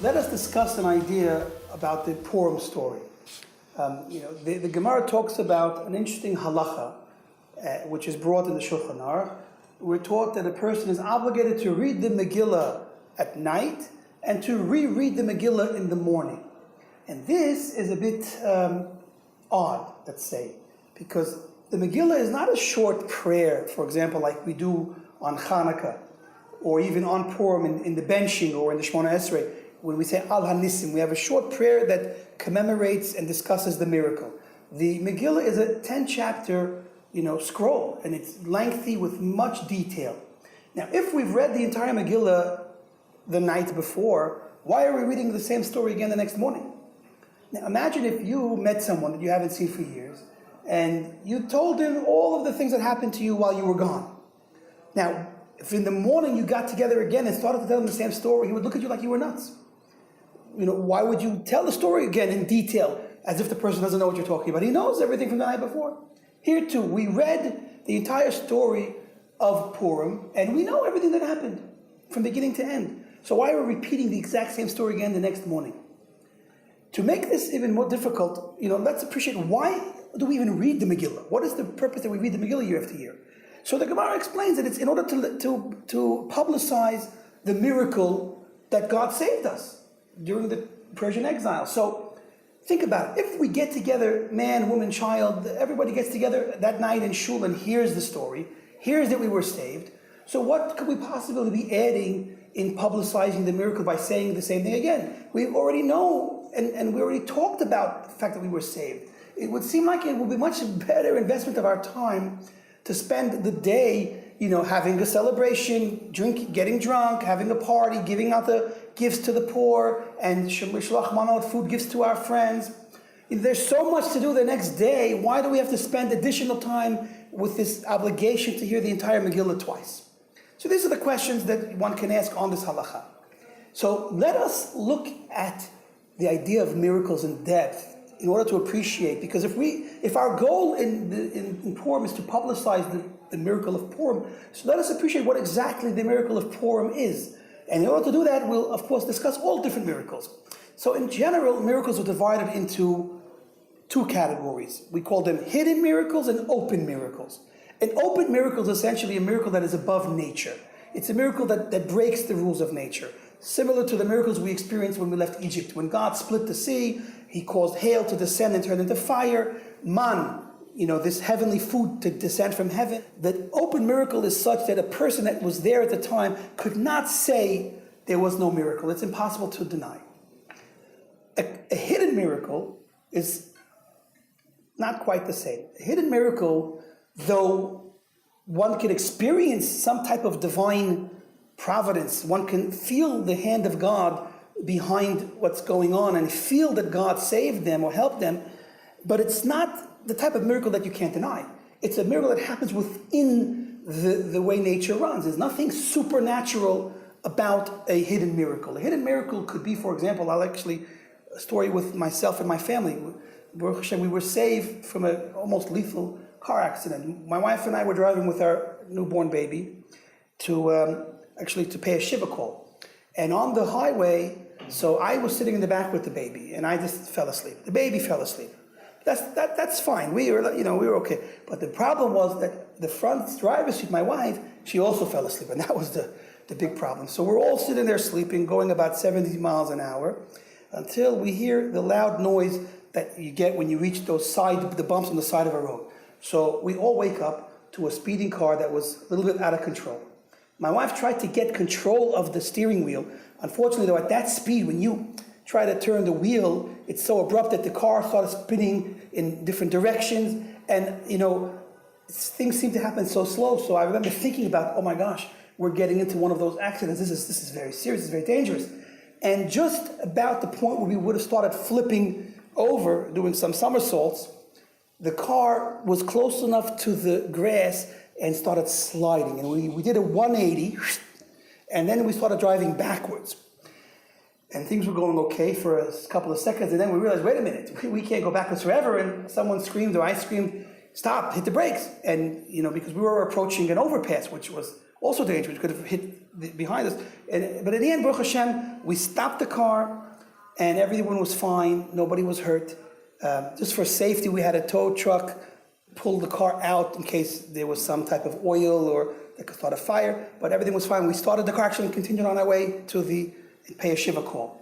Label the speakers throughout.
Speaker 1: let us discuss an idea about the Purim story. The Gemara talks about an interesting halacha, which is brought in the Shulchan Aruch. We're taught that a person is obligated to read the Megillah at night and to reread the Megillah in the morning. And this is a bit odd, let's say, because the Megillah is not a short prayer, for example, like we do on Hanukkah, or even on Purim in the benching or in the Shemona Esrei. When we say Al HaNisim, we have a short prayer that commemorates and discusses the miracle. The Megillah is a 10-chapter, scroll, and it's lengthy with much detail. Now, if we've read the entire Megillah the night before, why are we reading the same story again the next morning? Now, imagine if you met someone that you haven't seen for years, and you told him all of the things that happened to you while you were gone. Now, if in the morning you got together again and started to tell him the same story, he would look at you like you were nuts. Why would you tell the story again in detail as if the person doesn't know what you're talking about? He knows everything from the night before. Here too, we read the entire story of Purim, and we know everything that happened from beginning to end. So why are we repeating the exact same story again the next morning? To make this even more difficult, let's appreciate, why do we even read the Megillah? What is the purpose that we read the Megillah year after year? So the Gemara explains that it's in order to publicize the miracle that God saved us during the Persian exile. So think about it. If we get together, man, woman, child, everybody gets together that night in shul and hears the story, hears that we were saved. So what could we possibly be adding in publicizing the miracle by saying the same thing again? We already know, and we already talked about the fact that we were saved. It would seem like it would be much better investment of our time to spend the day, having a celebration, getting drunk, having a party, giving out the gifts to the poor, and shlach manot, food gifts to our friends. There's so much to do the next day. Why do we have to spend additional time with this obligation to hear the entire Megillah twice? So these are the questions that one can ask on this halacha. So let us look at the idea of miracles in depth in order to appreciate, because if our goal in Purim is to publicize the miracle of Purim, so let us appreciate what exactly the miracle of Purim is. And in order to do that, we'll of course discuss all different miracles. So in general, miracles are divided into two categories. We call them hidden miracles and open miracles. An open miracle is essentially a miracle that is above nature. It's a miracle that breaks the rules of nature. Similar to the miracles we experienced when we left Egypt. When God split the sea, He caused hail to descend and turn into fire. Man, this heavenly food to descend from heaven. The open miracle is such that a person that was there at the time could not say there was no miracle. It's impossible to deny. A hidden miracle is not quite the same. A hidden miracle, though one can experience some type of divine providence, one can feel the hand of God behind what's going on and feel that God saved them or helped them, but it's not the type of miracle that you can't deny. It's a miracle that happens within the way nature runs. There's nothing supernatural about a hidden miracle. A hidden miracle could be, for example, a story with myself and my family. Baruch Hashem, we were saved from an almost lethal car accident. My wife and I were driving with our newborn baby to pay a Shiva call. And on the highway, so I was sitting in the back with the baby, and I just fell asleep. The baby fell asleep. That's fine. We were okay. But the problem was that the front driver's seat, my wife, she also fell asleep, and that was the big problem. So we're all sitting there sleeping, going about 70 miles an hour, until we hear the loud noise that you get when you reach the bumps on the side of a road. So we all wake up to a speeding car that was a little bit out of control. My wife tried to get control of the steering wheel. Unfortunately, though, at that speed, when you try to turn the wheel, it's so abrupt that the car started spinning in different directions. And, things seem to happen so slow. So I remember thinking about, oh my gosh, we're getting into one of those accidents. This is very serious. It's very dangerous. And just about the point where we would have started flipping over, doing some somersaults, the car was close enough to the grass and started sliding. And we did a 180, and then we started driving backwards. And things were going okay for a couple of seconds, and then we realized, wait a minute, we can't go backwards forever. And someone screamed, or I screamed, stop, hit the brakes. And, because we were approaching an overpass, which was also dangerous, could have hit behind us. But in the end, Baruch Hashem, we stopped the car, and everyone was fine. Nobody was hurt. Just for safety, we had a tow truck pull the car out in case there was some type of oil or that could start a fire. But everything was fine. We started the car actually and continued on our way to pay a Shiva call.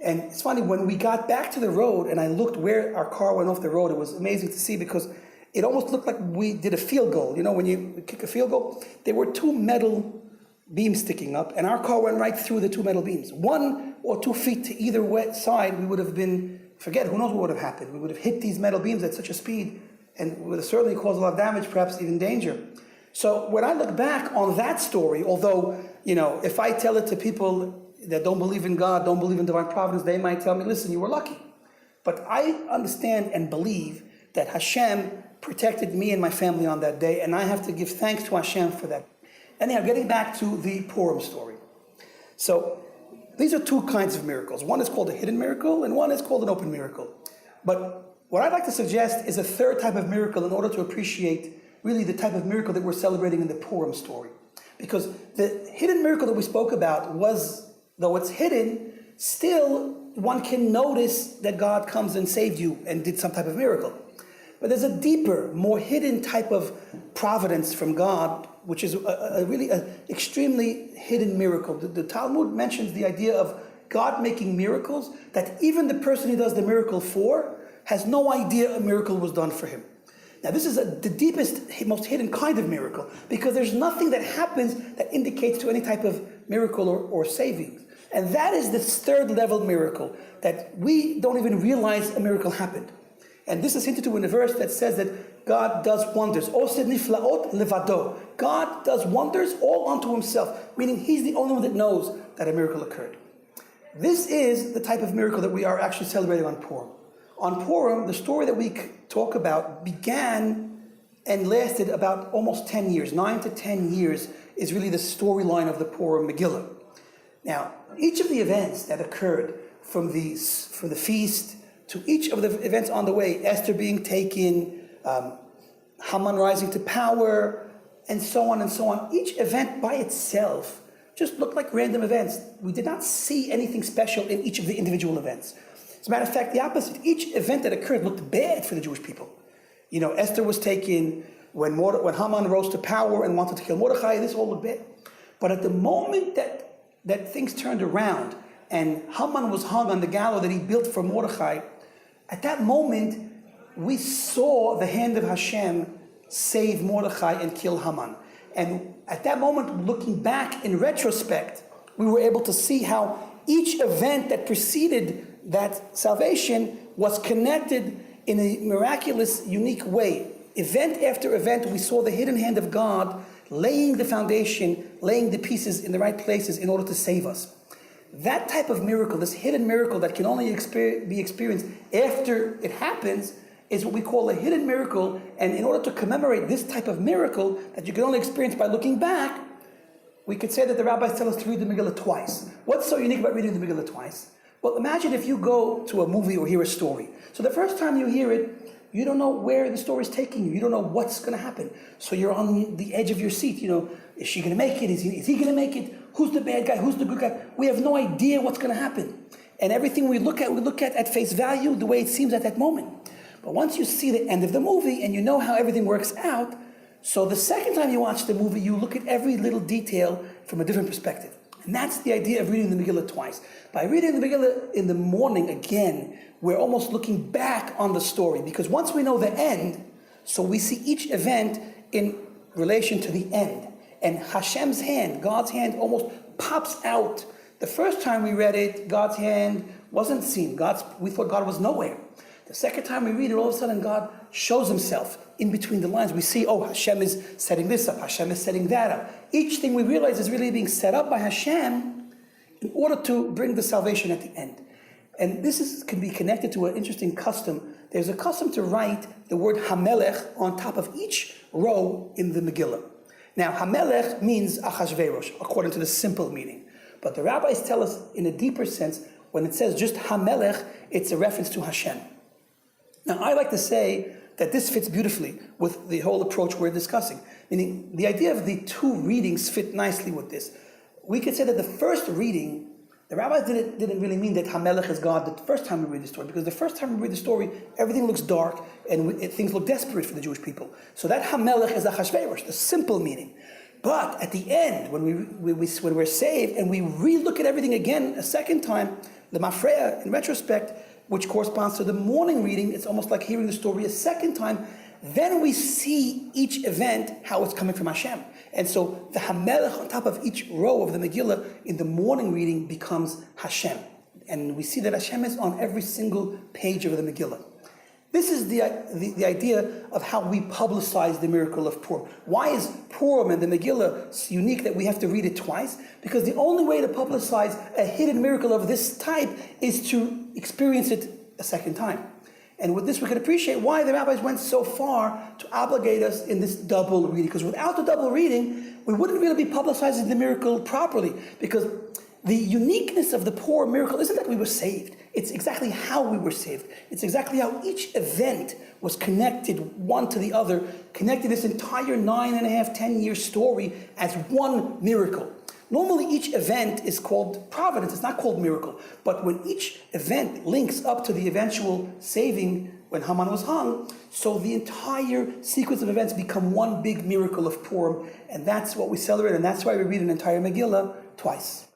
Speaker 1: And it's funny, when we got back to the road and I looked where our car went off the road, it was amazing to see because it almost looked like we did a field goal. You know, when you kick a field goal, there were two metal beams sticking up, and our car went right through the two metal beams. 1 or 2 feet to either side, we would have been, who knows what would have happened. We would have hit these metal beams at such a speed, and would have certainly caused a lot of damage, perhaps even danger. So when I look back on that story, although, you know, if I tell it to people that don't believe in God, don't believe in divine providence, they might tell me, listen, you were lucky. But I understand and believe that Hashem protected me and my family on that day, and I have to give thanks to Hashem for that. Anyhow, getting back to the Purim story. So these are two kinds of miracles. One is called a hidden miracle, and one is called an open miracle. But what I'd like to suggest is a third type of miracle in order to appreciate really the type of miracle that we're celebrating in the Purim story. Because the hidden miracle that we spoke about was, though it's hidden, still one can notice that God comes and saved you and did some type of miracle. But there's a deeper, more hidden type of providence from God, which is a really extremely hidden miracle. The Talmud mentions the idea of God making miracles that even the person he does the miracle for has no idea a miracle was done for him. Now this is the deepest, most hidden kind of miracle, because there's nothing that happens that indicates to any type of miracle or saving. And that is this third level miracle, that we don't even realize a miracle happened. And this is hinted to in a verse that says that God does wonders. Osed niflaot levado. God does wonders all unto himself, meaning he's the only one that knows that a miracle occurred. This is the type of miracle that we are actually celebrating on Purim. On Purim, the story that we talk about began and lasted about almost 10 years. 9 to 10 years is really the storyline of the Purim Megillah. Now, each of the events that occurred from the feast to each of the events on the way, Esther being taken, Haman rising to power, and so on, each event by itself just looked like random events. We did not see anything special in each of the individual events. As a matter of fact, the opposite. Each event that occurred looked bad for the Jewish people. You know, Esther was taken, when Haman rose to power and wanted to kill Mordechai, this all looked bad. But at the moment that things turned around and Haman was hung on the gallows that he built for Mordechai, at that moment, we saw the hand of Hashem save Mordechai and kill Haman. And at that moment, looking back in retrospect, we were able to see how each event that preceded that salvation was connected in a miraculous, unique way. Event after event, we saw the hidden hand of God laying the foundation, laying the pieces in the right places in order to save us. That type of miracle, this hidden miracle that can only be experienced after it happens, is what we call a hidden miracle. And in order to commemorate this type of miracle that you can only experience by looking back, we could say that the rabbis tell us to read the Megillah twice. What's so unique about reading the Megillah twice? Well, imagine if you go to a movie or hear a story. So the first time you hear it, you don't know where the story is taking you. You don't know what's going to happen. So you're on the edge of your seat. You know, is she going to make it? Is he going to make it? Who's the bad guy? Who's the good guy? We have no idea what's going to happen. And everything we look at face value, the way it seems at that moment. But once you see the end of the movie and you know how everything works out, so the second time you watch the movie, you look at every little detail from a different perspective. And that's the idea of reading the Megillah twice. By reading the Megillah in the morning again, we're almost looking back on the story. Because once we know the end, so we see each event in relation to the end. And Hashem's hand, God's hand, almost pops out. The first time we read it, God's hand wasn't seen. We thought God was nowhere. The second time we read it, all of a sudden God shows himself in between the lines. We see, oh, Hashem is setting this up, Hashem is setting that up. Each thing we realize is really being set up by Hashem in order to bring the salvation at the end. And this can be connected to an interesting custom. There's a custom to write the word Hamelech on top of each row in the Megillah. Now, Hamelech means Achashverosh, according to the simple meaning. But the rabbis tell us in a deeper sense, when it says just Hamelech, it's a reference to Hashem. Now, I like to say that this fits beautifully with the whole approach we're discussing. Meaning, the idea of the two readings fit nicely with this. We could say that the first reading, the rabbis didn't really mean that HaMelech is God the first time we read the story, because the first time we read the story, everything looks dark and things look desperate for the Jewish people. So that HaMelech is Achashverosh, the simple meaning. But at the end, when we're saved and we re-look at everything again a second time, the Mafreya, in retrospect, which corresponds to the morning reading, it's almost like hearing the story a second time, then we see each event, how it's coming from Hashem. And so the HaMelech on top of each row of the Megillah in the morning reading becomes Hashem. And we see that Hashem is on every single page of the Megillah. This is the idea of how we publicize the miracle of Purim. Why is Purim and the Megillah unique that we have to read it twice? Because the only way to publicize a hidden miracle of this type is to experience it a second time. And with this we can appreciate why the rabbis went so far to obligate us in this double reading. Because without the double reading, we wouldn't really be publicizing the miracle properly. Because the uniqueness of the Purim miracle isn't that we were saved. It's exactly how we were saved. It's exactly how each event was connected one to the other, connected this entire 9.5, 10-year story as one miracle. Normally each event is called providence, it's not called miracle. But when each event links up to the eventual saving when Haman was hung, so the entire sequence of events become one big miracle of Purim, and that's what we celebrate, and that's why we read an entire Megillah twice.